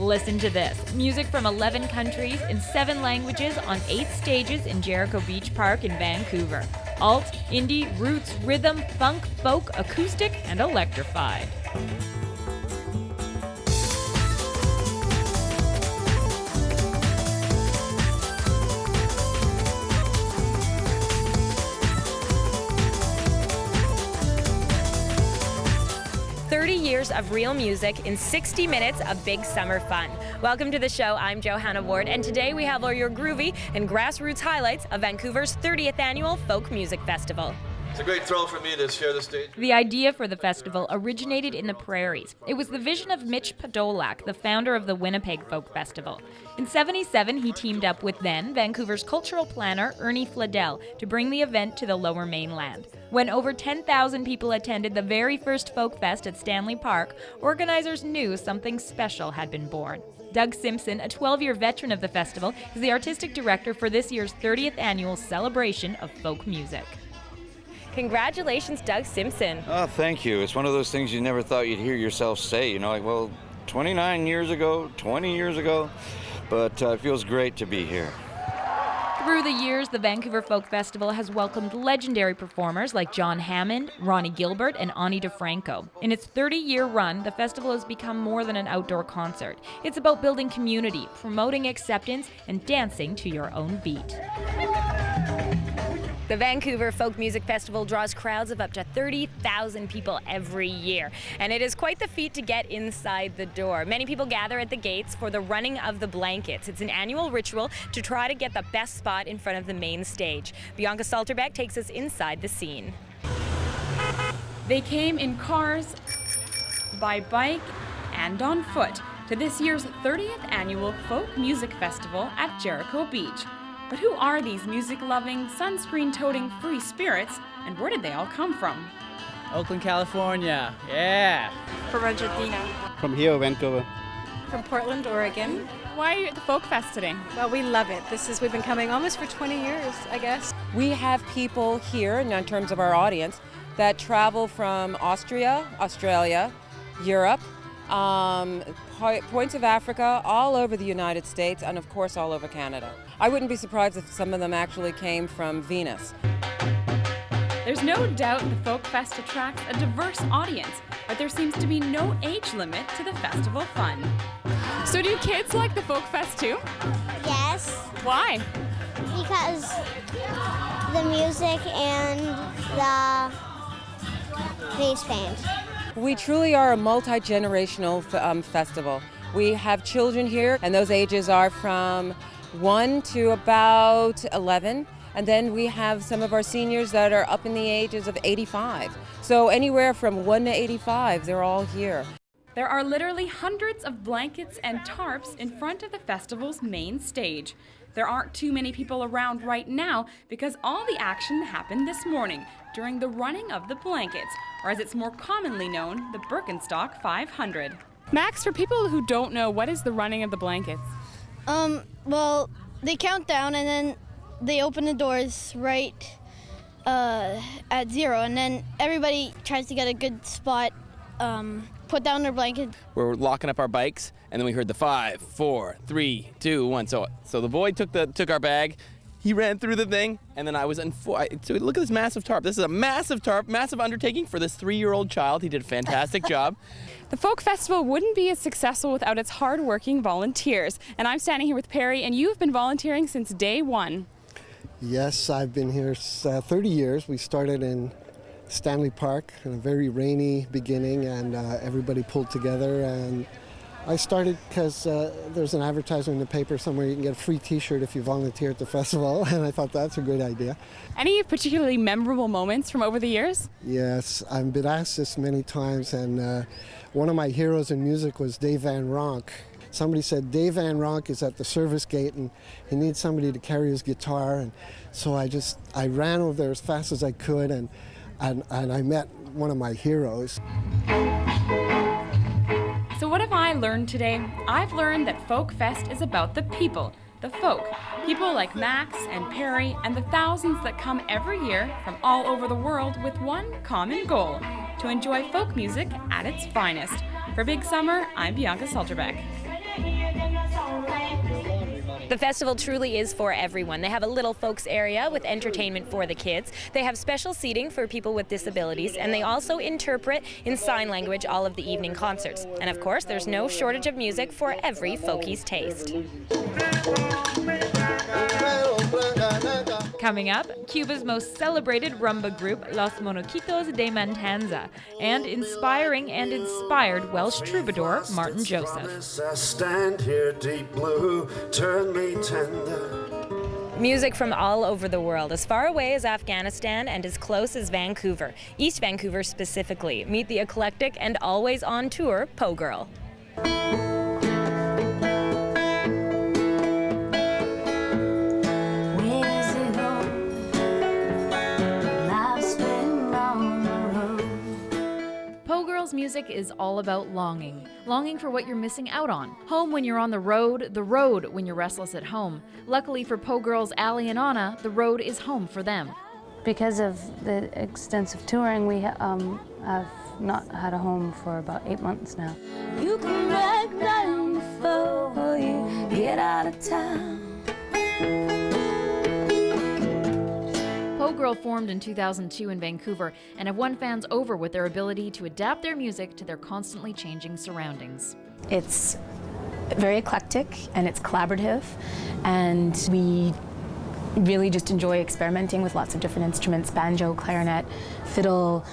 Listen to this. Music from 11 countries in 7 languages on 8 stages in Jericho Beach Park in Vancouver. Alt, indie, roots, rhythm, funk, folk, acoustic, and electrified. Years of real music in 60 minutes of big summer fun. Welcome to the show. I'm Johanna Ward, and today we have all your groovy and grassroots highlights of Vancouver's 30th annual Folk Music Festival. It's a great thrill for me to share the stage. The idea for the festival originated in the prairies. It was the vision of Mitch Podolak, the founder of the Winnipeg Folk Festival. In '77, he teamed up with then Vancouver's cultural planner Ernie Fladell to bring the event to the Lower Mainland. When over 10,000 people attended the very first Folk Fest at Stanley Park, organizers knew something special had been born. Doug Simpson, a 12-year veteran of the festival, is the artistic director for this year's 30th annual celebration of folk music. Congratulations, Doug Simpson. Oh, thank you. It's one of those things you never thought you'd hear yourself say, like, well, 29 years ago, 20 years ago, but it feels great to be here. Through the years, the Vancouver Folk Festival has welcomed legendary performers like John Hammond, Ronnie Gilbert, and Ani DeFranco. In its 30-year run, the festival has become more than an outdoor concert. It's about building community, promoting acceptance, and dancing to your own beat. The Vancouver Folk Music Festival draws crowds of up to 30,000 people every year, and it is quite the feat to get inside the door. Many people gather at the gates for the running of the blankets. It's an annual ritual to try to get the best spot in front of the main stage. Bianca Salterbeck takes us inside the scene. They came in cars, by bike, and on foot to this year's 30th annual Folk Music Festival at Jericho Beach. But who are these music-loving, sunscreen-toting free spirits, and where did they all come from? Oakland, California. Yeah. From Argentina. From here, Vancouver. From Portland, Oregon. Why are you at the Folk Fest today? Well, we love it. We've been coming almost for 20 years, I guess. We have people here, in terms of our audience, that travel from Austria, Australia, Europe, points of Africa, all over the United States, and of course all over Canada. I wouldn't be surprised if some of them actually came from Venus. There's no doubt the Folk Fest attracts a diverse audience, but there seems to be no age limit to the festival fun. So do kids like the Folk Fest too? Yes. Why? Because the music and the face paint. We truly are a multi-generational festival. We have children here, and those ages are from 1 to about 11. And then we have some of our seniors that are up in the ages of 85. So anywhere from 1 to 85, they're all here. There are literally hundreds of blankets and tarps in front of the festival's main stage. There aren't too many people around right now because all the action happened this morning during the running of the blankets, or as it's more commonly known, the Birkenstock 500. Max, for people who don't know, what is the running of the blankets? Well, they count down and then they open the doors right at 0, and then everybody tries to get a good spot, put down their blanket. We're locking up our bikes, and then we heard the 5, 4, 3, 2, 1. So the boy took our bag. He ran through the thing, and then I was in. So look at this massive tarp. This is a massive tarp, massive undertaking for this 3-year-old child. He did a fantastic job. The Folk Festival wouldn't be as successful without its hard-working volunteers. And I'm standing here with Perry, and you've been volunteering since day one. Yes, I've been here 30 years. We started in Stanley Park in a very rainy beginning, and everybody pulled together. And I started because there's an advertisement in the paper somewhere you can get a free T-shirt if you volunteer at the festival, and I thought that's a great idea. Any particularly memorable moments from over the years? Yes, I've been asked this many times, and one of my heroes in music was Dave Van Ronk. Somebody said Dave Van Ronk is at the service gate and he needs somebody to carry his guitar, and so I ran over there as fast as I could, and I met one of my heroes. So what have I learned today? I've learned that Folk Fest is about the people, the folk. People like Max and Perry and the thousands that come every year from all over the world with one common goal, to enjoy folk music at its finest. For Big Summer, I'm Bianca Salterbeck. The festival truly is for everyone. They have a little folks area with entertainment for the kids. They have special seating for people with disabilities, and they also interpret in sign language all of the evening concerts. And of course, there's no shortage of music for every folkie's taste. Coming up, Cuba's most celebrated rumba group, Los Monoquitos de Matanza, and inspiring and inspired Welsh troubadour Martin Joseph. I stand here deep blue, turn me tender. Music from all over the world, as far away as Afghanistan and as close as Vancouver, East Vancouver specifically. Meet the eclectic and always on tour Po Girl. Music is all about longing. Longing for what you're missing out on. Home when you're on the road when you're restless at home. Luckily for Po Girls Ali and Anna, the road is home for them. Because of the extensive touring, we have not had a home for about 8 months now. You can break down before you get out of town. Po Girl formed in 2002 in Vancouver and have won fans over with their ability to adapt their music to their constantly changing surroundings. It's very eclectic and it's collaborative, and we really just enjoy experimenting with lots of different instruments: banjo, clarinet, fiddle,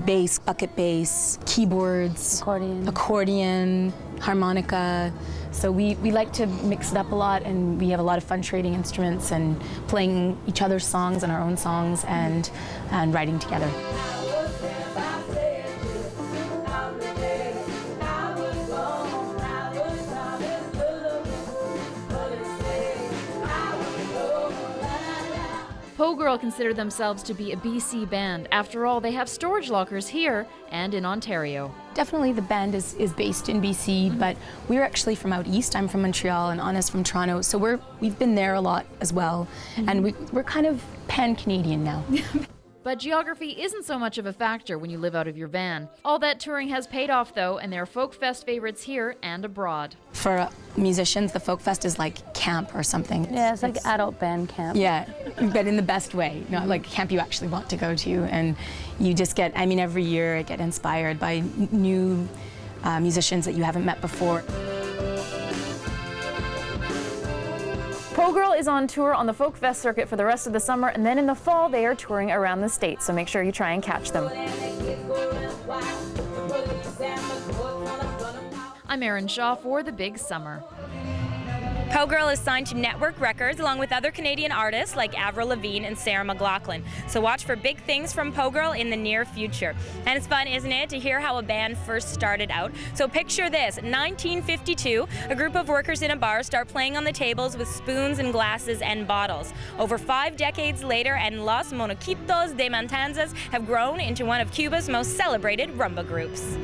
bass, bucket bass, keyboards, accordion, harmonica. So we like to mix it up a lot, and we have a lot of fun trading instruments and playing each other's songs and our own songs and writing together. Po Girl consider themselves to be a BC band. After all, they have storage lockers here and in Ontario. Definitely the band is based in BC, but we're actually from out east. I'm from Montreal and Anna's from Toronto, so we've been there a lot as well, and we're kind of pan-Canadian now. But geography isn't so much of a factor when you live out of your van. All that touring has paid off, though, and there are Folk Fest favorites here and abroad. For musicians, the Folk Fest is like camp or something. Yeah, it's like adult band camp. Yeah, but in the best way, not like camp you actually want to go to. And you just get, I mean, every year I get inspired by new musicians that you haven't met before. Po Girl is on tour on the Folk Fest circuit for the rest of the summer, and then in the fall they are touring around the state, so make sure you try and catch them. I'm Erin Shaw for The Big Summer. Po Girl is signed to Network Records along with other Canadian artists like Avril Lavigne and Sarah McLachlan. So watch for big things from Po Girl in the near future. And it's fun, isn't it, to hear how a band first started out? So picture this, 1952, a group of workers in a bar start playing on the tables with spoons and glasses and bottles. Over 5 decades later, and Los Monoquitos de Matanzas have grown into one of Cuba's most celebrated rumba groups.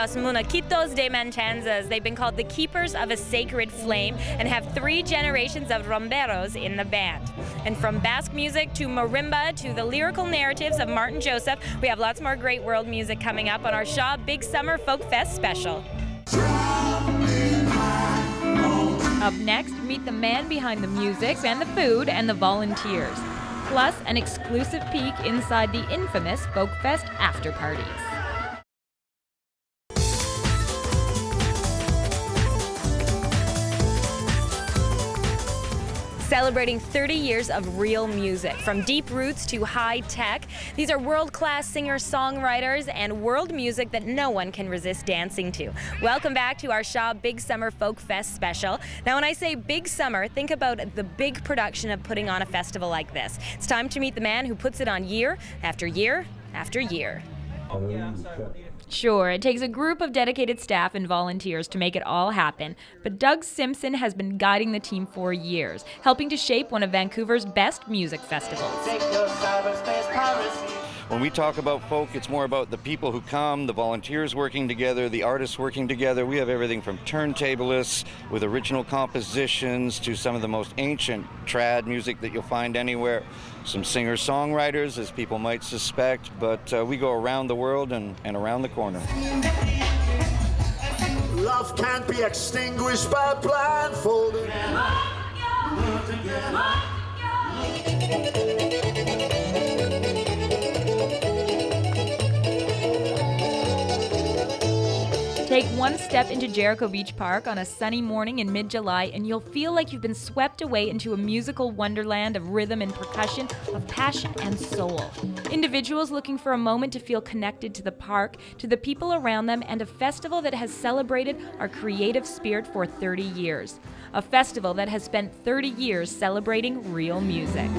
Los Muñequitos de Matanzas. They've been called the keepers of a sacred flame and have 3 generations of rumberos in the band. And from Basque music to marimba to the lyrical narratives of Martin Joseph, we have lots more great world music coming up on our Shaw Big Summer Folk Fest special. Up next, meet the man behind the music and the food and the volunteers. Plus, an exclusive peek inside the infamous Folk Fest after parties. Celebrating 30 years of real music, from deep roots to high tech. These are world-class singer-songwriters and world music that no one can resist dancing to. Welcome back to our Shaw Big Summer Folk Fest special. Now, when I say big summer, think about the big production of putting on a festival like this. It's time to meet the man who puts it on year after year after year. Sure, it takes a group of dedicated staff and volunteers to make it all happen, but Doug Simpson has been guiding the team for years, helping to shape one of Vancouver's best music festivals. When we talk about folk, it's more about the people who come, the volunteers working together, the artists working together. We have everything from turntablists with original compositions to some of the most ancient trad music that you'll find anywhere. Some singer-songwriters, as people might suspect, but we go around the world and around the corner. Love can't be extinguished by blindfolding. Take one step into Jericho Beach Park on a sunny morning in mid-July and you'll feel like you've been swept away into a musical wonderland of rhythm and percussion, of passion and soul. Individuals looking for a moment to feel connected to the park, to the people around them, and a festival that has celebrated our creative spirit for 30 years. A festival that has spent 30 years celebrating real music.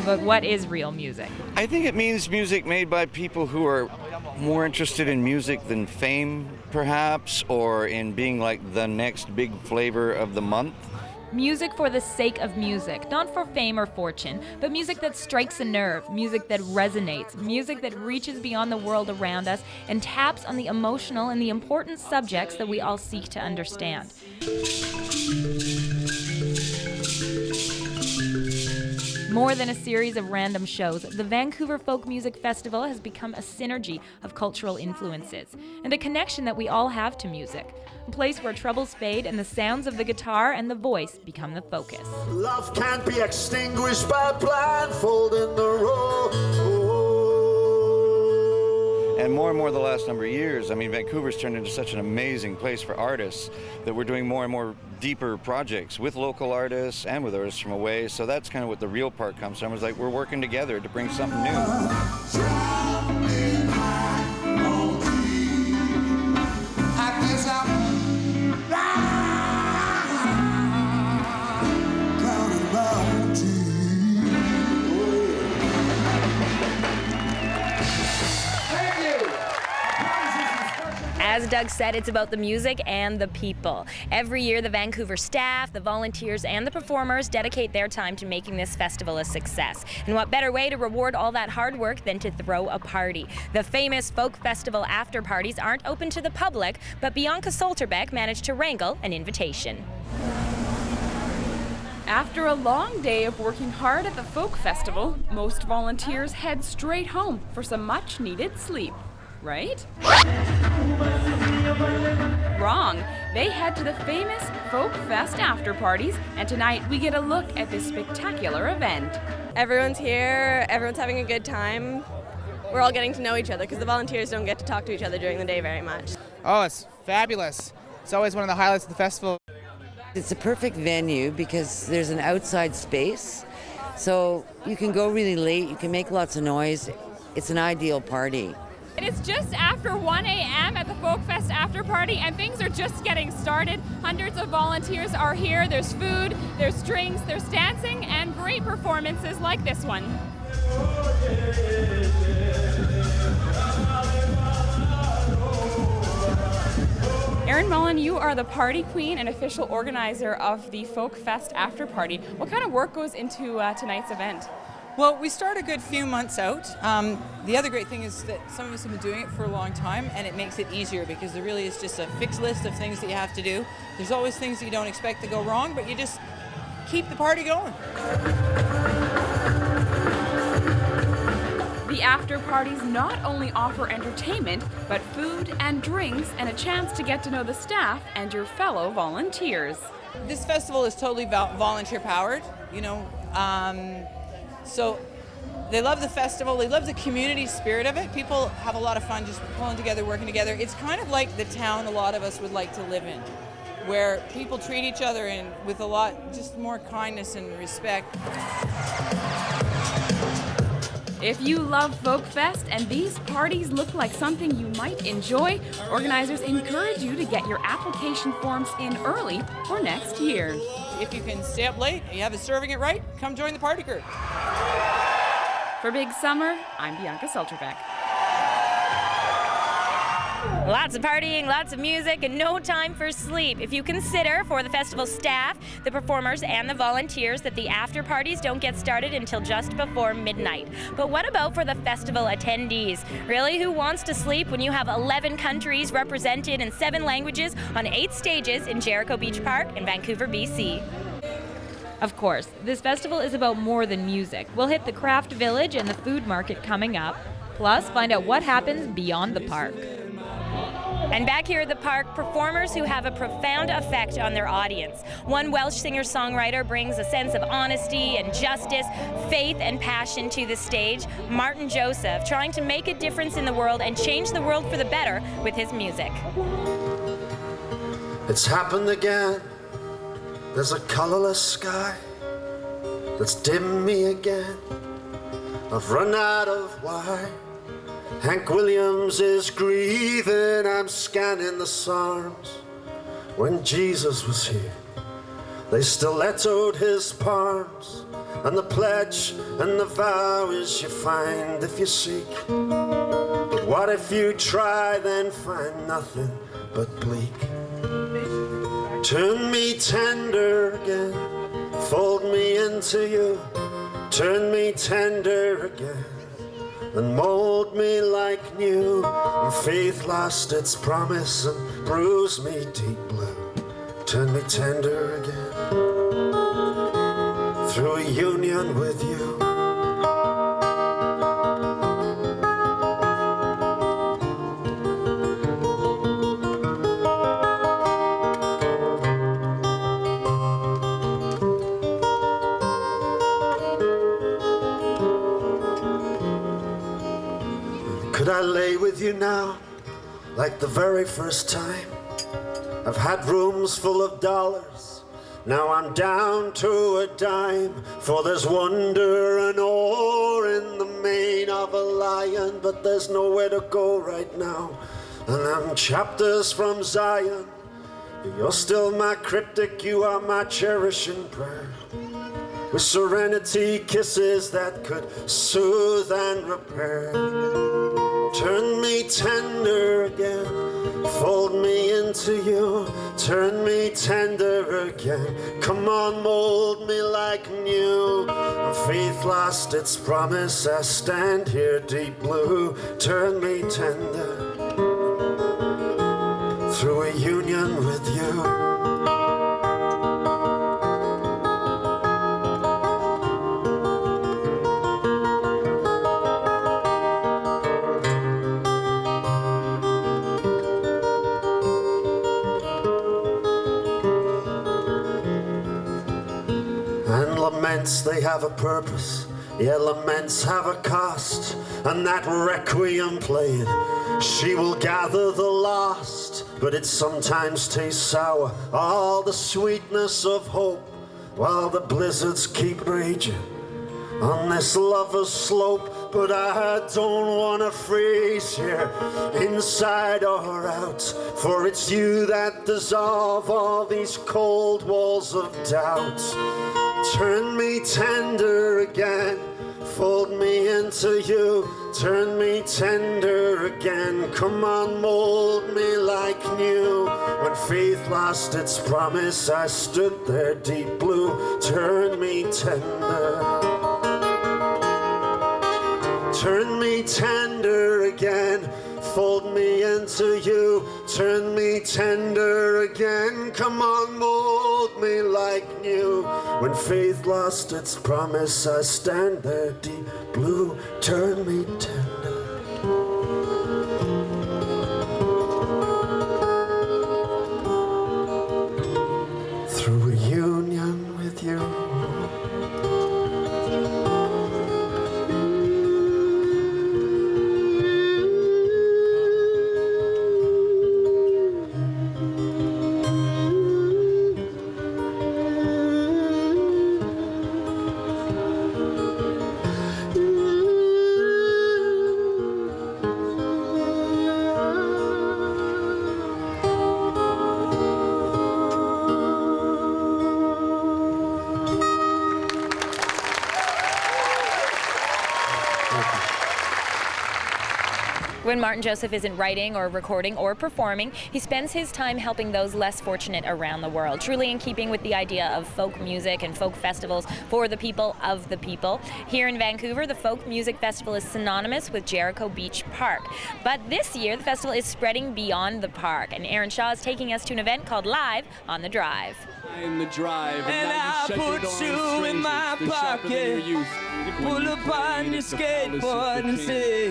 But what is real music? I think it means music made by people who are more interested in music than fame, perhaps, or in being like the next big flavor of the month. Music for the sake of music, not for fame or fortune, but music that strikes a nerve, music that resonates, music that reaches beyond the world around us and taps on the emotional and the important subjects that we all seek to understand. More than a series of random shows, the Vancouver Folk Music Festival has become a synergy of cultural influences and a connection that we all have to music. A place where troubles fade and the sounds of the guitar and the voice become the focus. Love can't be extinguished by blindfolding the road. And more the last number of years, I mean, Vancouver's turned into such an amazing place for artists that we're doing more and more deeper projects with local artists and with artists from away. So that's kind of what the real part comes from, is like we're working together to bring something new. As Doug said, it's about the music and the people. Every year, the Vancouver staff, the volunteers, and the performers dedicate their time to making this festival a success. And what better way to reward all that hard work than to throw a party? The famous folk festival after parties aren't open to the public, but Bianca Solterbeck managed to wrangle an invitation. After a long day of working hard at the folk festival, most volunteers head straight home for some much-needed sleep. Right? Wrong. They head to the famous Folk Fest after parties, and tonight we get a look at this spectacular event. Everyone's here, everyone's having a good time. We're all getting to know each other because the volunteers don't get to talk to each other during the day very much. Oh, it's fabulous. It's always one of the highlights of the festival. It's a perfect venue because there's an outside space, so you can go really late, you can make lots of noise. It's an ideal party. It is just after 1 a.m. at the Folk Fest after party, and things are just getting started. Hundreds of volunteers are here. There's food, there's drinks, there's dancing, and great performances like this one. Erin Mullen, you are the party queen and official organizer of the Folk Fest after party. What kind of work goes into tonight's event? Well, we start a good few months out. The other great thing is that some of us have been doing it for a long time, and it makes it easier because there really is just a fixed list of things that you have to do. There's always things that you don't expect to go wrong, but you just keep the party going. The after parties not only offer entertainment, but food and drinks and a chance to get to know the staff and your fellow volunteers. This festival is totally volunteer powered, so they love the festival, they love the community spirit of it. People have a lot of fun just pulling together, working together. It's kind of like the town a lot of us would like to live in, where people treat each other with a lot, just more kindness and respect. If you love Folk Fest and these parties look like something you might enjoy, organizers encourage you to get your application forms in early for next year. If you can stay up late and you have it serving it right, come join the party crew. For Big Summer, I'm Bianca Solterbeck. Lots of partying, lots of music, and no time for sleep. If you consider for the festival staff, the performers, and the volunteers that the after parties don't get started until just before midnight. But what about for the festival attendees? Really, who wants to sleep when you have 11 countries represented in 7 languages on 8 stages in Jericho Beach Park in Vancouver, BC? Of course, this festival is about more than music. We'll hit the craft village and the food market coming up, plus find out what happens beyond the park. And back here at the park, performers who have a profound effect on their audience. One Welsh singer-songwriter brings a sense of honesty and justice, faith and passion to the stage. Martin Joseph, trying to make a difference in the world and change the world for the better with his music. It's happened again. There's a colorless sky that's dimmed me again. I've run out of wine. Hank Williams is grieving, I'm scanning the Psalms. When Jesus was here, they stilettoed his palms, and the pledge and the vow is you find if you seek. But what if you try, then find nothing but bleak? Turn me tender again, fold me into you. Turn me tender again, and mold me like new. And faith lost its promise and bruised me deep blue. Turn me tender again, through a union with you. Could I lay with you now, like the very first time? I've had rooms full of dollars, now I'm down to a dime. For there's wonder and awe in the mane of a lion, but there's nowhere to go right now, and I'm chapters from Zion. You're still my cryptic, you are my cherishing prayer. With serenity, kisses that could soothe and repair. Turn me tender again, fold me into you, turn me tender again. Come on, mold me like new. Faith lost its promise, I stand here deep blue. Turn me tender through a union with you. And laments, they have a purpose. Yeah, laments have a cost. And that requiem played, she will gather the lost. But it sometimes tastes sour, all the sweetness of hope, while the blizzards keep raging on this lover's slope. But I don't wanna freeze here, inside or out, for it's you that dissolve all these cold walls of doubt. Turn me tender again, fold me into you, turn me tender again. Come on, mold me like new. When faith lost its promise, I stood there deep blue. Turn me tender, turn me tender again, fold me into you, turn me tender again. Come on, mold me like new. When faith lost its promise, I stand there deep blue. Turn me tender, through a union with you. When Martin Joseph isn't writing or recording or performing, he spends his time helping those less fortunate around the world, truly in keeping with the idea of folk music and folk festivals for the people of the people. Here in Vancouver, the Folk Music Festival is synonymous with Jericho Beach Park. But this year, the festival is spreading beyond the park, and Aaron Shaw is taking us to an event called Live on the Drive. In the drive, and I put you in my pocket. You pull up on your skateboard and say,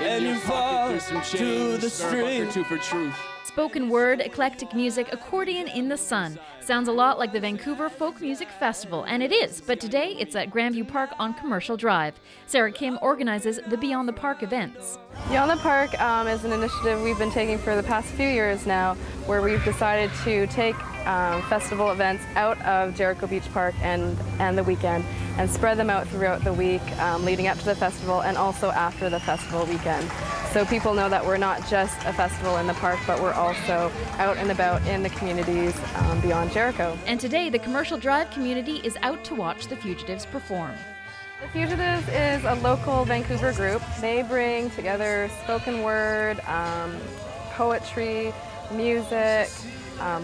and you fall to the stream. Spoken word, eclectic music, accordion in the sun. Sounds a lot like the Vancouver Folk Music Festival, and it is, but today it's at Grandview Park on Commercial Drive. Sarah Kim organizes the Beyond the Park events. Beyond the Park is an initiative we've been taking for the past few years now, where we've decided to take festival events out of Jericho Beach Park and the weekend and spread them out throughout the week leading up to the festival and also after the festival weekend. So people know that we're not just a festival in the park, but we're also out and about in the communities beyond Jericho. And today, the Commercial Drive community is out to watch the Fugitives perform. The Fugitives is a local Vancouver group. They bring together spoken word, poetry, music,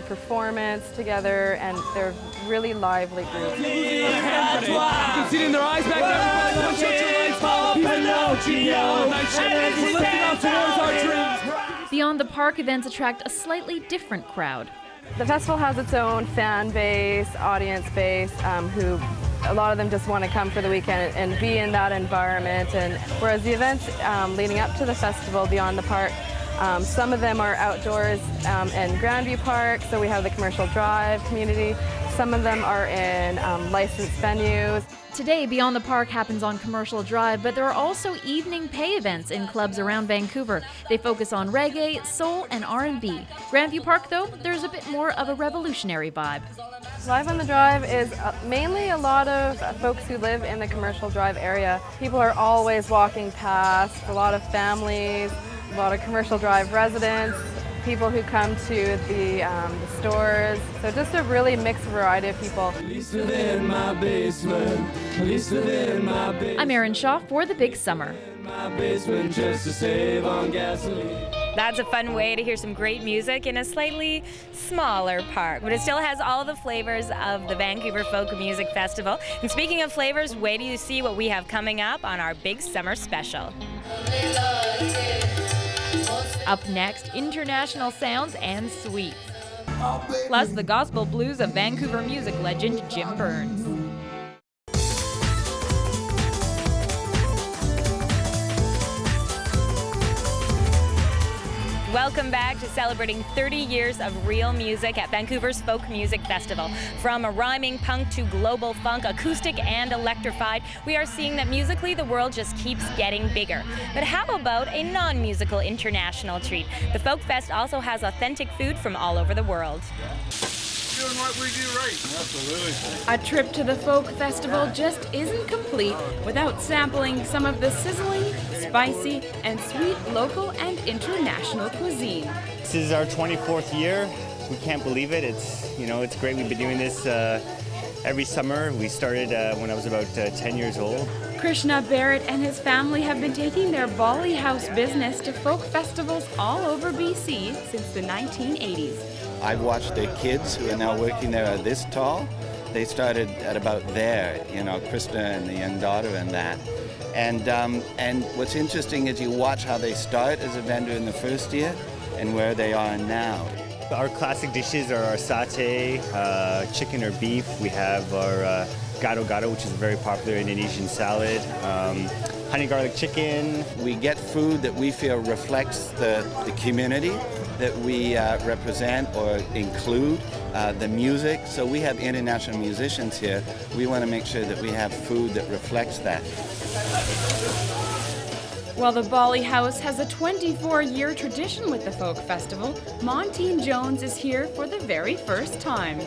performance together, and they're really lively group. You can see it in their eyes back there. Push out your lights, follow Pinocchio. Night shift, we're lifting up towards our dreams. Beyond the Park events attract a slightly different crowd. The festival has its own fan base, audience base, who a lot of them just want to come for the weekend and be in that environment. And whereas the events leading up to the festival Beyond the Park, some of them are outdoors in Grandview Park, so we have the Commercial Drive community. Some of them are in licensed venues. Today, Beyond the Park happens on Commercial Drive, but there are also evening pay events in clubs around Vancouver. They focus on reggae, soul, and R&B. Grandview Park, though, there's a bit more of a revolutionary vibe. Live on the Drive is mainly a lot of folks who live in the Commercial Drive area. People are always walking past, a lot of families, a lot of Commercial Drive residents, people who come to the stores. So just a really mixed variety of people. I'm Aaron Shaw for The Big Summer. My basement just to save on gasoline. That's a fun way to hear some great music in a slightly smaller park, but it still has all the flavors of the Vancouver Folk Music Festival. And speaking of flavors, wait till you see what we have coming up on our big summer special. Up next, international sounds and sweets. Plus the gospel blues of Vancouver music legend Jim Burns. Welcome back to celebrating 30 years of real music at Vancouver's Folk Music Festival. From a rhyming punk to global funk, acoustic and electrified, we are seeing that musically the world just keeps getting bigger. But how about a non-musical international treat? The Folk Fest also has authentic food from all over the world. Doing what we do right. Absolutely. A trip to the Folk Festival just isn't complete without sampling some of the sizzling, spicy, and sweet local and international cuisine. This is our 24th year. We can't believe it. It's great. We've been doing this every summer. We started when I was about 10 years old. Krishna Barrett and his family have been taking their Bali House business to folk festivals all over BC since the 1980s. I've watched the kids who are now working there are this tall. They started at about there, Krista and the young daughter and that. And what's interesting is you watch how they start as a vendor in the first year and where they are now. Our classic dishes are our satay, chicken or beef. We have our gado-gado, which is a very popular Indonesian salad. Honey garlic chicken. We get food that we feel reflects the community that we represent or include, the music. So we have international musicians here. We want to make sure that we have food that reflects that. While the Bali House has a 24-year tradition with the Folk Festival, Montine Jones is here for the very first time.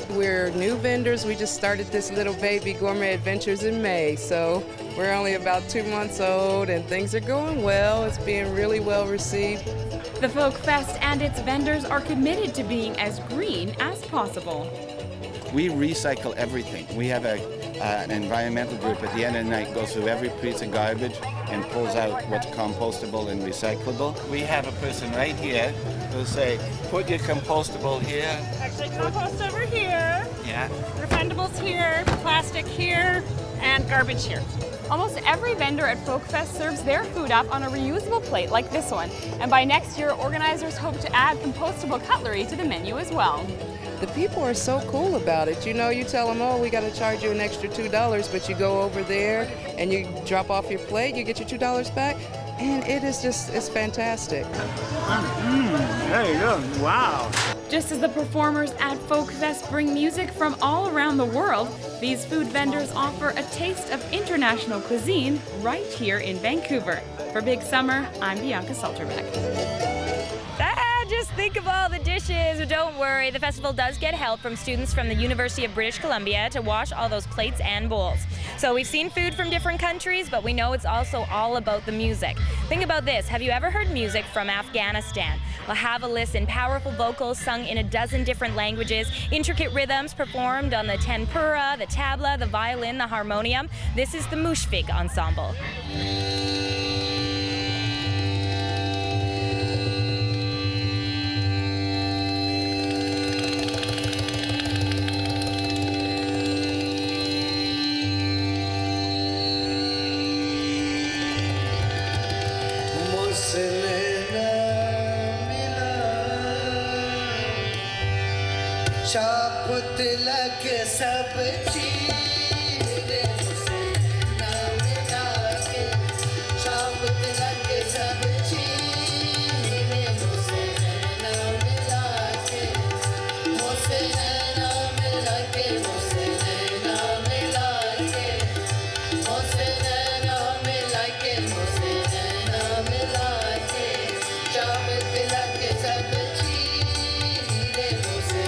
We're new vendors. We just started this little baby Gourmet Adventures in May, so we're only about 2 months old and things are going well. It's being really well received. The Folk Fest and its vendors are committed to being as green as possible. We recycle everything. We have an environmental group at the end of the night goes through every piece of garbage and pulls out what's compostable and recyclable. We have a person right here who'll say, put your compostable here. Actually, compost over here. Yeah. Refundables here, plastic here, and garbage here. Almost every vendor at Folk Fest serves their food up on a reusable plate like this one. And by next year, organizers hope to add compostable cutlery to the menu as well. The people are so cool about it. You tell them, oh, we got to charge you an extra $2, but you go over there and you drop off your plate, you get your $2 back, and it's fantastic. There you go. Wow. Just as the performers at Folk Fest bring music from all around the world, these food vendors offer a taste of international cuisine right here in Vancouver. For Big Summer, I'm Bianca Salterbeck. Just think of all the dishes. Don't worry, the festival does get help from students from the University of British Columbia to wash all those plates and bowls. So we've seen food from different countries, but we know it's also all about the music. Think about this. Have you ever heard music from Afghanistan? Well, have a listen. Powerful vocals sung in a dozen different languages, intricate rhythms performed on the tanpura, the tabla, the violin, the harmonium. This is the Mushfik Ensemble. शापत लगे सब चीज़ नाम लाके शापत लगे सब चीज़ नाम लाके मुझसे नाम लाके मुझसे नाम लाके मुझसे नाम लाके मुझसे नाम लाके शापत लगे सब चीज़ मुझसे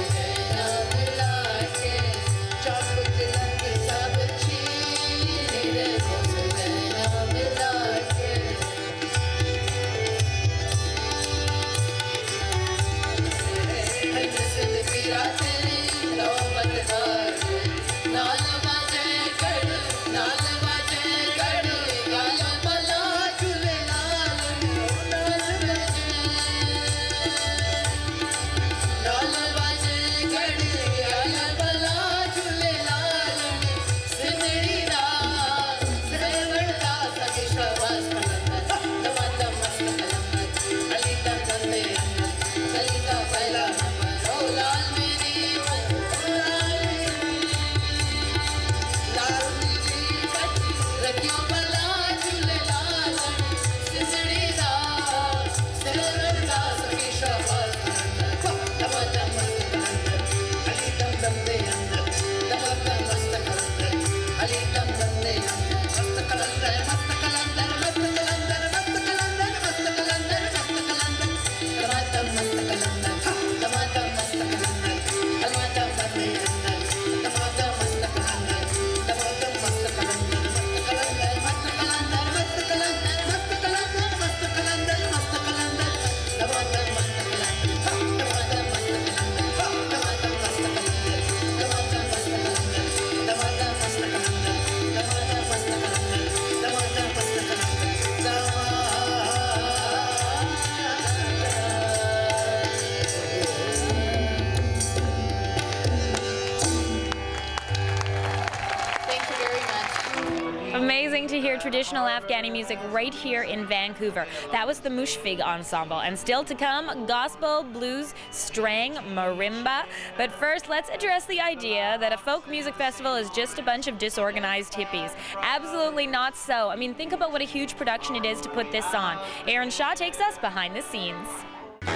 amazing to hear traditional Afghani music right here in Vancouver. That was the Mushfig Ensemble, and still to come, gospel, blues, strang, marimba. But first, let's address the idea that a folk music festival is just a bunch of disorganized hippies. Absolutely not so. I mean, think about what a huge production it is to put this on. Aaron Shaw takes us behind the scenes. I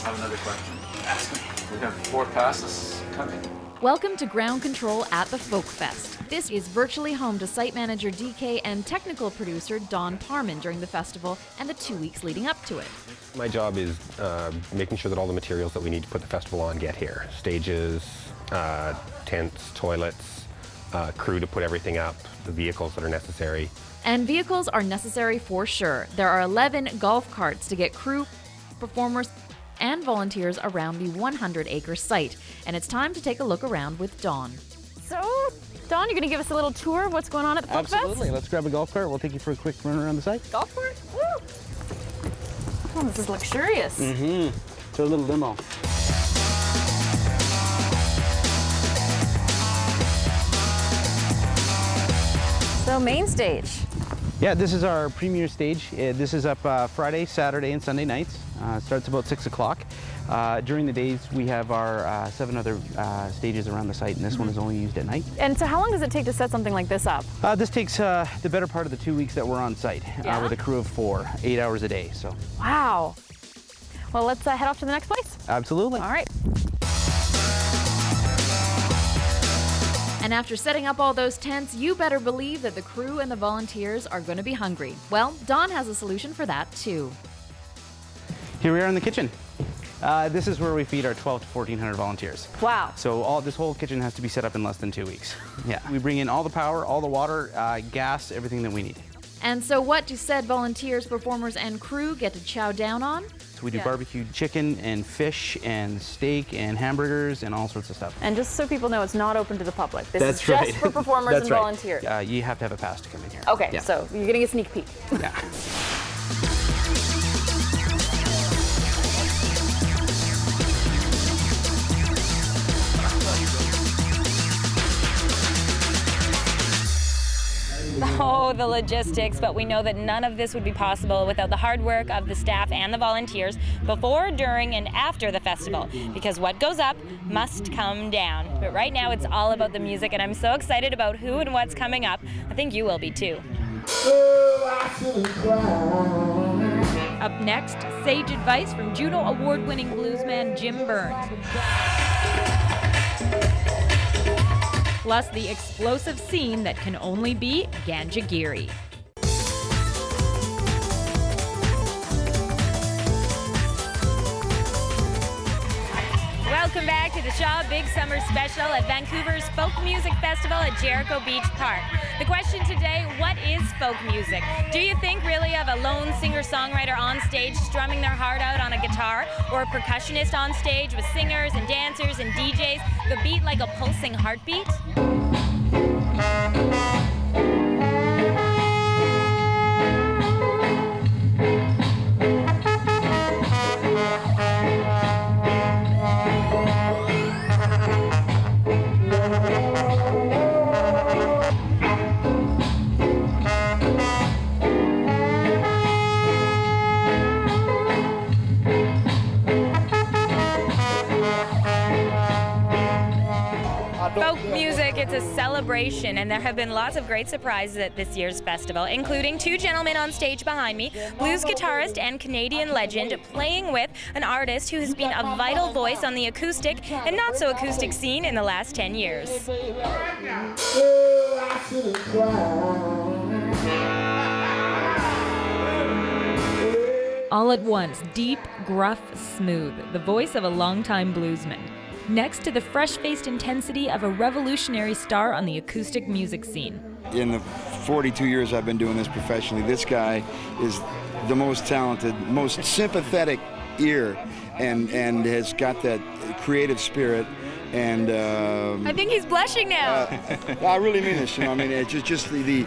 have another question. Ask me. We have 4 passes coming. Welcome to Ground Control at the Folk Fest. This is virtually home to site manager DK and technical producer Don Parman during the festival and the 2 weeks leading up to it. My job is making sure that all the materials that we need to put the festival on get here. Stages, tents, toilets, crew to put everything up, the vehicles that are necessary. And vehicles are necessary for sure. There are 11 golf carts to get crew, performers, and volunteers around the 100-acre site. And it's time to take a look around with Don. So, Don, you're going to give us a little tour of what's going on at the Folk Fest? Absolutely. Let's grab a golf cart. We'll take you for a quick run around the site. Golf cart? Woo! Oh, this is luxurious. Mm-hmm. So a little demo. So, main stage. Yeah, this is our premier stage. This is up Friday, Saturday, and Sunday nights. Starts about 6 o'clock. During the days, we have our 7 other stages around the site, and this one is only used at night. And so how long does it take to set something like this up? This takes the better part of the 2 weeks that we're on site, with a crew of 4, 8 hours a day. So. Wow. Well, let's head off to the next place. Absolutely. All right. And after setting up all those tents, you better believe that the crew and the volunteers are going to be hungry. Well, Don has a solution for that, too. Here we are in the kitchen. This is where we feed our 12 to 1,400 volunteers. Wow. So this whole kitchen has to be set up in less than 2 weeks. Yeah. We bring in all the power, all the water, gas, everything that we need. And so what do said volunteers, performers, and crew get to chow down on? So we do barbecued chicken and fish and steak and hamburgers and all sorts of stuff. And just so people know, it's not open to the public. This That's is just right. for performers and volunteers. You have to have a pass to come in here. Okay, so you're getting a sneak peek. Yeah. Oh, the logistics, but we know that none of this would be possible without the hard work of the staff and the volunteers before, during, and after the festival, because what goes up must come down. But right now it's all about the music, and I'm so excited about who and what's coming up. I think you will be too. Up next, sage advice from Juno Award-winning bluesman Jim Burns. Plus the explosive scene that can only be Ganjagiri. Welcome back to the Shaw Big Summer Special at Vancouver's Folk Music Festival at Jericho Beach Park. The question today, what is folk music? Do you think really of a lone singer-songwriter on stage strumming their heart out on a guitar, or a percussionist on stage with singers and dancers and DJs, the beat like a pulsing heartbeat? Folk music, it's a celebration, and there have been lots of great surprises at this year's festival, including 2 gentlemen on stage behind me, blues guitarist and Canadian legend, playing with an artist who has been a vital voice on the acoustic and not so acoustic scene in the last 10 years. All at once, deep, gruff, smooth, the voice of a longtime bluesman. Next to the fresh-faced intensity of a revolutionary star on the acoustic music scene. In the 42 years I've been doing this professionally, this guy is the most talented, most sympathetic ear, and has got that creative spirit. And I think he's blushing now. I really mean this. I mean, it's just the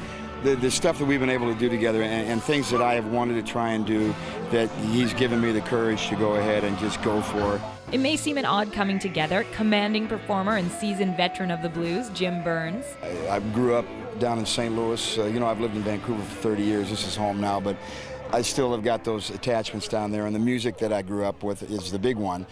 stuff that we've been able to do together, and things that I have wanted to try and do, that he's given me the courage to go ahead and just go for. It may seem an odd coming together. Commanding performer and seasoned veteran of the blues, Jim Burns. I grew up down in St. Louis. I've lived in Vancouver for 30 years. This is home now, but I still have got those attachments down there, and the music that I grew up with is the big one.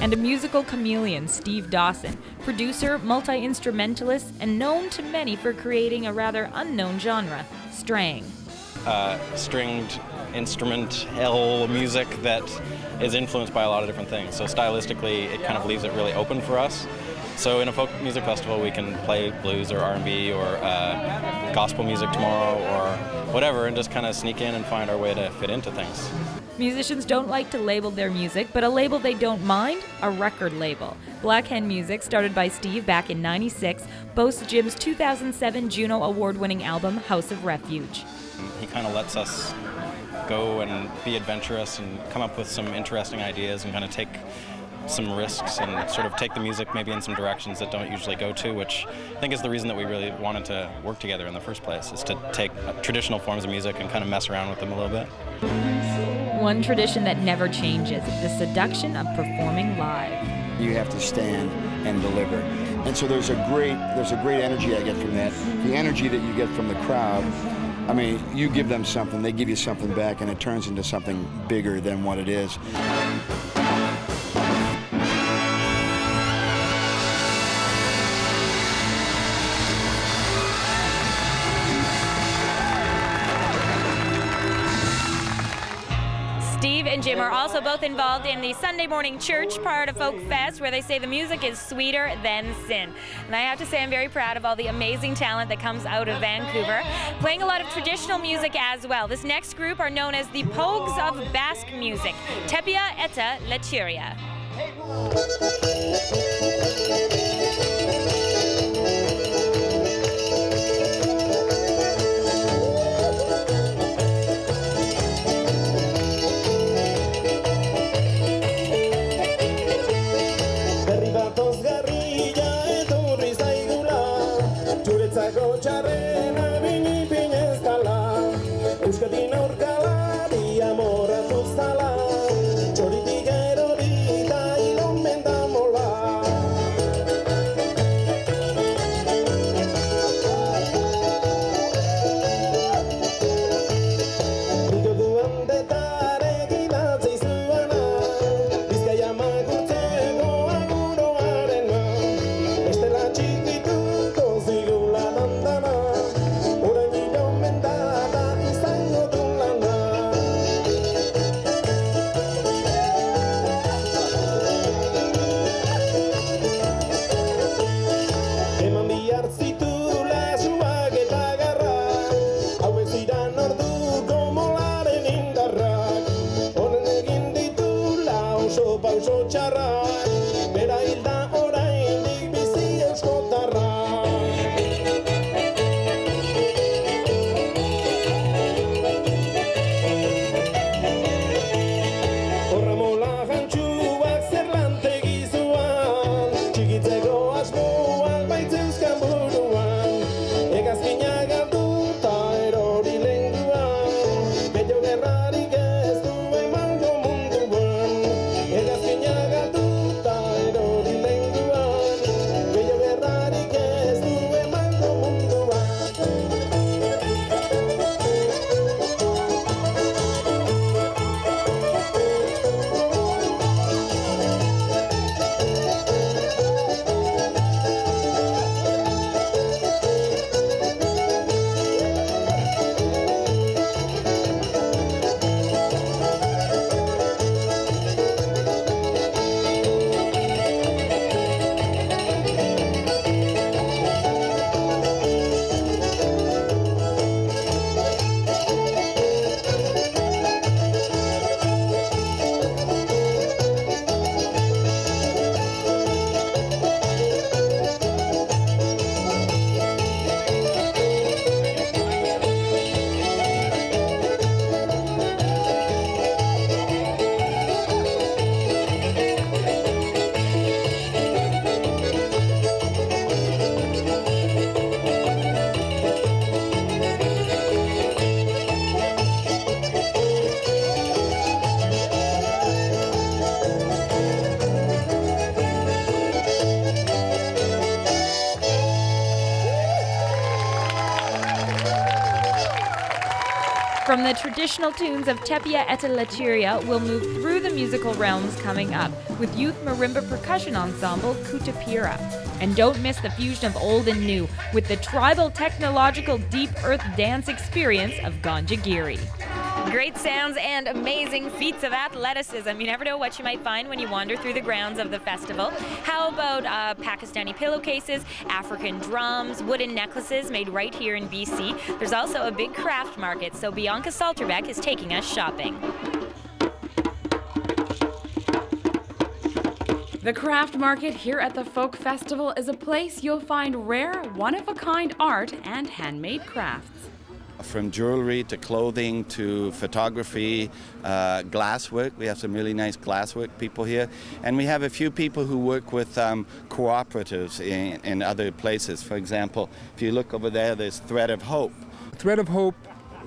And a musical chameleon, Steve Dawson, producer, multi-instrumentalist, and known to many for creating a rather unknown genre, straying. Stringed instrumental music that is influenced by a lot of different things. So stylistically, it kind of leaves it really open for us. So in a folk music festival, we can play blues or R&B or gospel music tomorrow or whatever, and just kind of sneak in and find our way to fit into things. Musicians don't like to label their music, but a label they don't mind, a record label. Black Hen Music, started by Steve back in '96, boasts Jim's 2007 Juno Award-winning album, House of Refuge. He kind of lets us go and be adventurous and come up with some interesting ideas and kind of take some risks and sort of take the music maybe in some directions that don't usually go to, which I think is the reason that we really wanted to work together in the first place, is to take traditional forms of music and kind of mess around with them a little bit. One tradition that never changes, the seduction of performing live. You have to stand and deliver. And so there's a great energy I get from that. The energy that you get from the crowd, I mean, you give them something, they give you something back, and it turns into something bigger than what it is. Steve and Jim are also both involved in the Sunday morning church part of Folk Fest, where they say the music is sweeter than sin. And I have to say I'm very proud of all the amazing talent that comes out of Vancouver, playing a lot of traditional music as well. This next group are known as the Pogues of Basque Music, Tepia eta Lechuria. From the traditional tunes of Tepia et Lecheria, we'll move through the musical realms coming up with youth marimba percussion ensemble Kutapira. And don't miss the fusion of old and new with the tribal technological deep earth dance experience of Ganjagiri. Great sounds and amazing feats of athleticism. You never know what you might find when you wander through the grounds of the festival. How about Pakistani pillowcases, African drums, wooden necklaces made right here in BC. There's also a big craft market, so Bianca Salterbeck is taking us shopping. The craft market here at the Folk Festival is a place you'll find rare, one-of-a-kind art and handmade crafts. From jewelry to clothing to photography, glasswork. We have some really nice glasswork people here. And we have a few people who work with cooperatives in other places. For example, if you look over there, there's Thread of Hope. Thread of Hope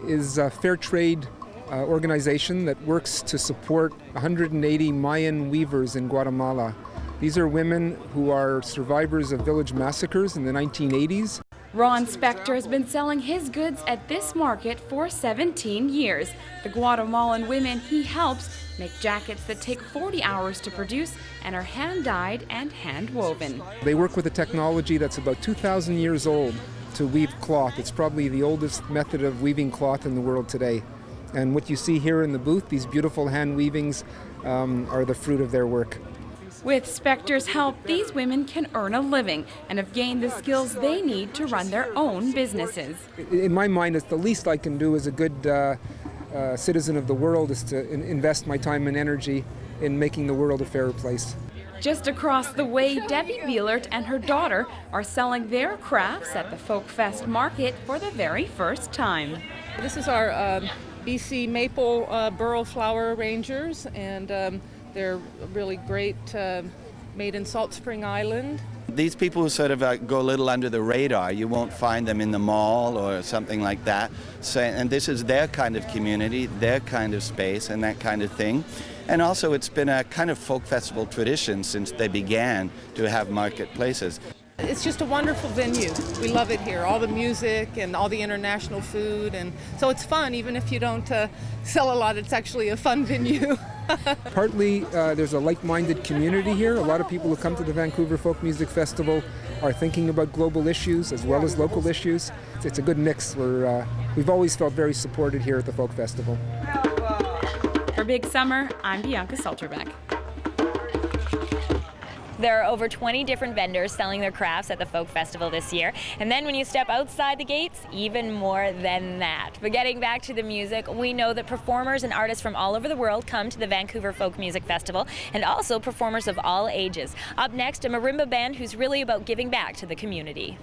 is a fair trade organization that works to support 180 Mayan weavers in Guatemala. These are women who are survivors of village massacres in the 1980s. Ron Spector has been selling his goods at this market for 17 years. The Guatemalan women he helps make jackets that take 40 hours to produce and are hand-dyed and hand-woven. They work with a technology that's about 2,000 years old to weave cloth. It's probably the oldest method of weaving cloth in the world today. And what you see here in the booth, these beautiful hand weavings, are the fruit of their work. With Spector's help, these women can earn a living and have gained the skills they need to run their own businesses. In my mind, it's the least I can do as a good citizen of the world is to invest my time and energy in making the world a fairer place. Just across the way, Debbie Bielert and her daughter are selling their crafts at the Folk Fest market for the very first time. This is our BC maple burl flower arrangers, and they're really great, made in Salt Spring Island. These people who sort of go a little under the radar, you won't find them in the mall or something like that. So, and this is their kind of community, their kind of space and that kind of thing. And also it's been a kind of folk festival tradition since they began to have marketplaces. It's just a wonderful venue. We love it here, all the music and all the international food. And so it's fun, even if you don't sell a lot, it's actually a fun venue. Partly, there's a like-minded community here. A lot of people who come to the Vancouver Folk Music Festival are thinking about global issues as well as local issues. It's a good mix. We've always felt very supported here at the Folk Festival. For Big Summer, I'm Bianca Salterbeck. There are over 20 different vendors selling their crafts at the Folk Festival this year. And then when you step outside the gates, even more than that. But getting back to the music, we know that performers and artists from all over the world come to the Vancouver Folk Music Festival, and also performers of all ages. Up next, a marimba band who's really about giving back to the community.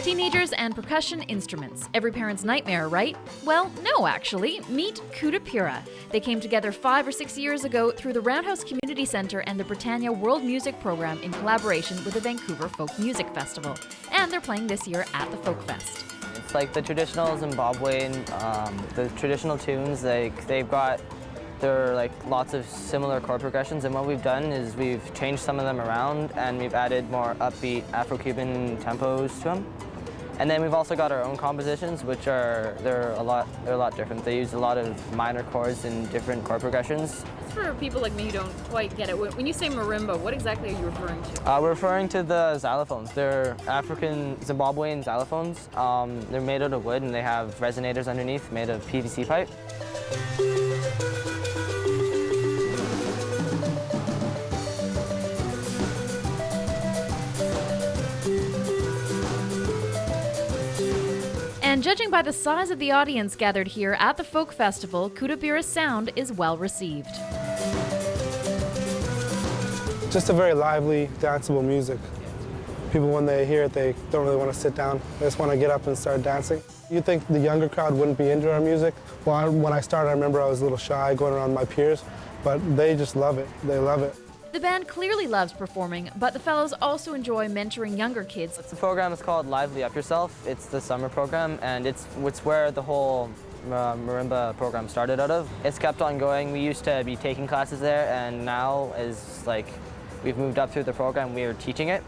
Teenagers and percussion instruments. Every parent's nightmare, right? Well, no, actually. Meet Kutapira. They came together 5 or 6 years ago through the Roundhouse Community Centre and the Britannia World Music Program in collaboration with the Vancouver Folk Music Festival. And they're playing this year at the Folk Fest. It's like the traditional Zimbabwean, the traditional tunes, they've got there are like lots of similar chord progressions, and what we've done is we've changed some of them around and we've added more upbeat Afro-Cuban tempos to them. And then we've also got our own compositions, which they're a lot different. They use a lot of minor chords and different chord progressions. For people like me who don't quite get it, when you say marimba, what exactly are you referring to? We're referring to the xylophones. They're African Zimbabwean xylophones. They're made out of wood and they have resonators underneath made of PVC pipe. And judging by the size of the audience gathered here at the Folk Festival, Kutapira's sound is well received. Just a very lively, danceable music. People, when they hear it, they don't really want to sit down. They just want to get up and start dancing. You'd think the younger crowd wouldn't be into our music. Well, when I started, I remember I was a little shy going around my peers, but they just love it. They love it. The band clearly loves performing, but the fellows also enjoy mentoring younger kids. The program is called Lively Up Yourself. It's the summer program, and it's where the whole marimba program started out of. It's kept on going. We used to be taking classes there, and now is like we've moved up through the program, we are teaching it.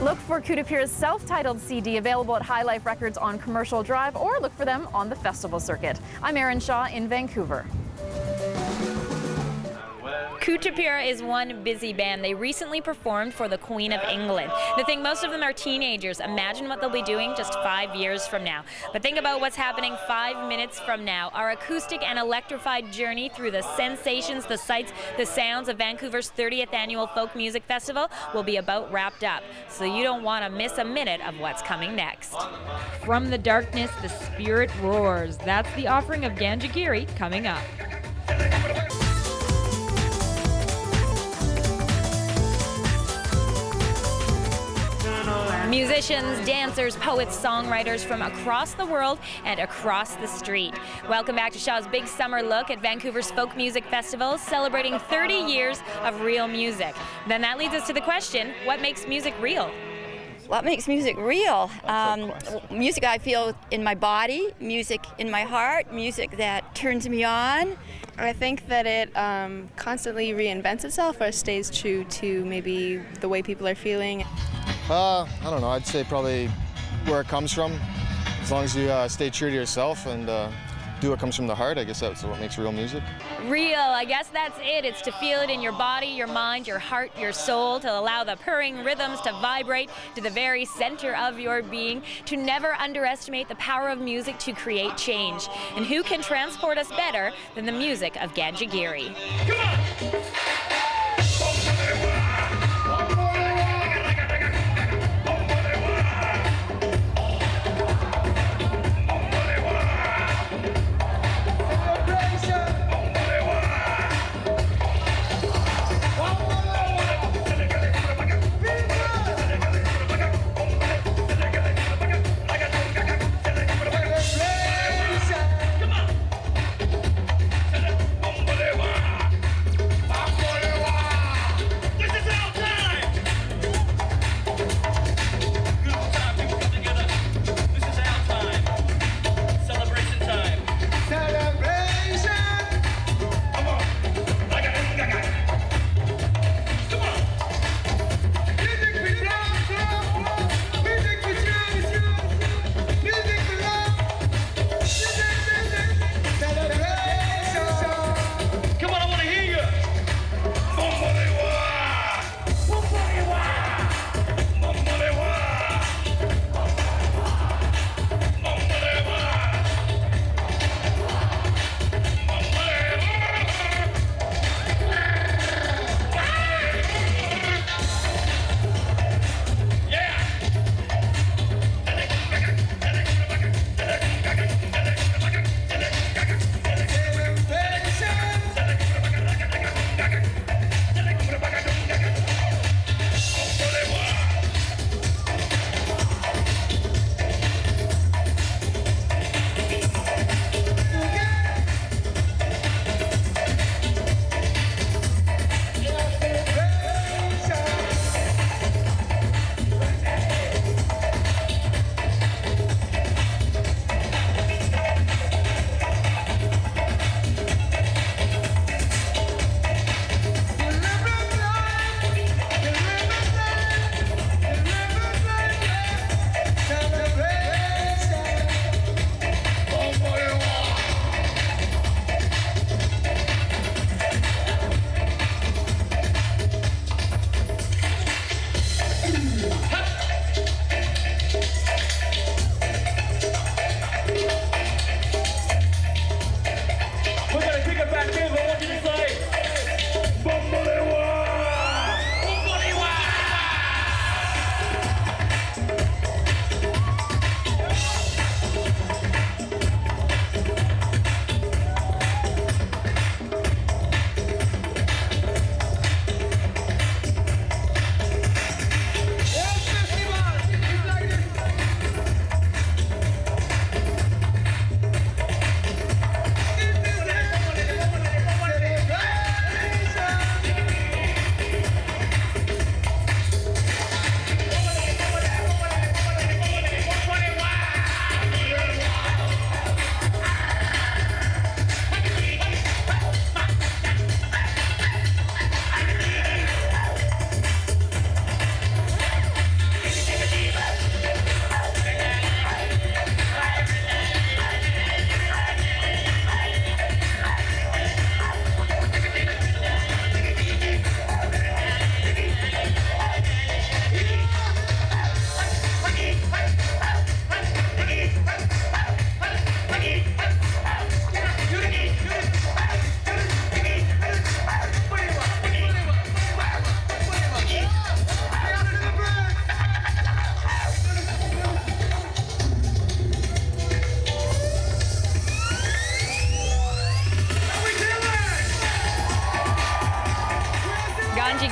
Look for Coup de Pierre's self-titled CD available at High Life Records on Commercial Drive, or look for them on the festival circuit. I'm Erin Shaw in Vancouver. Coup de Pierre is one busy band. They recently performed for the Queen of England. The thing, most of them are teenagers. Imagine what they'll be doing just 5 years from now. But think about what's happening 5 minutes from now. Our acoustic and electrified journey through the sensations, the sights, the sounds of Vancouver's 30th annual Folk Music Festival will be about wrapped up. So you don't want to miss a minute of what's coming next. From the darkness, the spirit roars. That's the offering of Ganjigiri coming up. Musicians, dancers, poets, songwriters from across the world and across the street. Welcome back to Shaw's Big Summer Look at Vancouver's Folk Music Festival, celebrating 30 years of real music. Then that leads us to the question, what makes music real? What makes music real? Music I feel in my body, music in my heart, music that turns me on. I think that it constantly reinvents itself or stays true to maybe the way people are feeling. I don't know, I'd say probably where it comes from. As long as you stay true to yourself and do what comes from the heart, I guess that's what makes real music. Real, I guess that's it. It's to feel it in your body, your mind, your heart, your soul, to allow the purring rhythms to vibrate to the very center of your being, to never underestimate the power of music to create change. And who can transport us better than the music of Ganjigiri? Come on!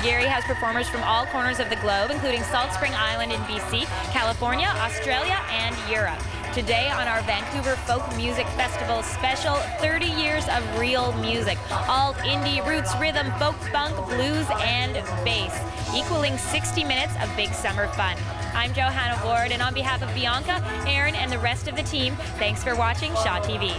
Gary has performers from all corners of the globe, including Salt Spring Island in BC, California, Australia, and Europe. Today on our Vancouver Folk Music Festival special, 30 years of real music. Alt, indie, roots, rhythm, folk, funk, blues, and bass, equaling 60 minutes of big summer fun. I'm Johanna Ward, and on behalf of Bianca, Aaron, and the rest of the team, thanks for watching Shaw TV.